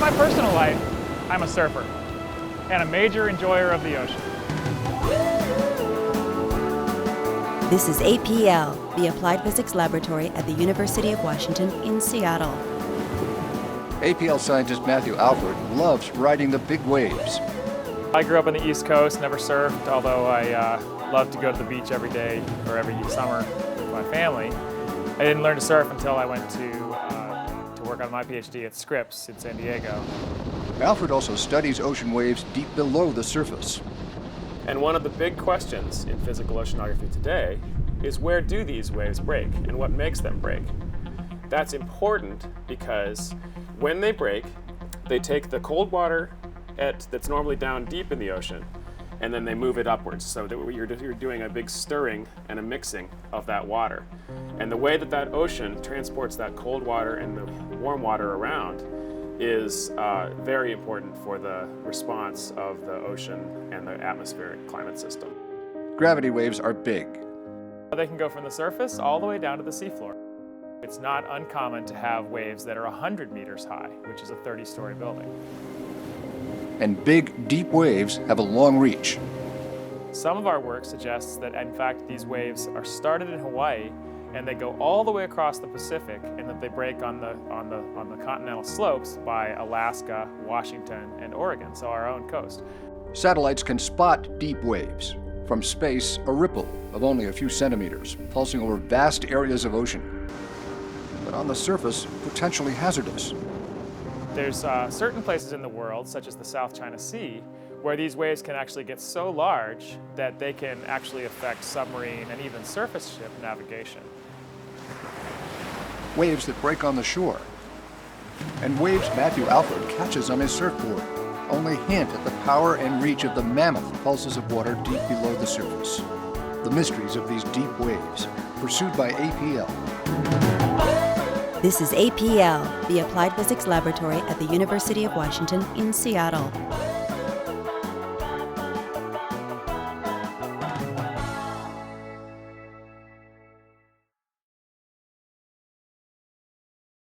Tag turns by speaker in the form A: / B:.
A: my personal life, I'm a surfer and a major enjoyer of the ocean.
B: This is APL, the Applied Physics Laboratory at the University of Washington in Seattle.
C: APL scientist Matthew Alford loves riding the big waves.
A: I grew up on the East Coast, never surfed, although I love to go to the beach every day or every summer with my family. I didn't learn to surf until I went to work on my PhD at Scripps in San Diego.
C: Alford also studies ocean waves deep below the surface.
D: And one of the big questions in physical oceanography today is, where do these waves break and what makes them break? That's important because when they break, they take the cold water that's normally down deep in the ocean, and then they move it upwards, so that you're doing a big stirring and a mixing of that water. And the way that that ocean transports that cold water and the warm water around is very important for the response of the ocean and the atmospheric climate system.
C: Gravity waves are big.
A: They can go from the surface all the way down to the seafloor. It's not uncommon to have waves that are 100 meters high, which is a 30-story building.
C: And big, deep waves have a long reach.
A: Some of our work suggests that, in fact, these waves are started in Hawaii and they go all the way across the Pacific, and that they break on the continental slopes by Alaska, Washington, and Oregon, so our own coast.
C: Satellites can spot deep waves. From space, a ripple of only a few centimeters, pulsing over vast areas of ocean. But on the surface, potentially hazardous.
A: There's certain places in the world, such as the South China Sea, where these waves can actually get so large that they can actually affect submarine and even surface ship navigation.
C: Waves that break on the shore. And waves Matthew Alford catches on his surfboard only hint at the power and reach of the mammoth pulses of water deep below the surface. The mysteries of these deep waves, pursued by APL.
B: This is APL, the Applied Physics Laboratory at the University of Washington in Seattle.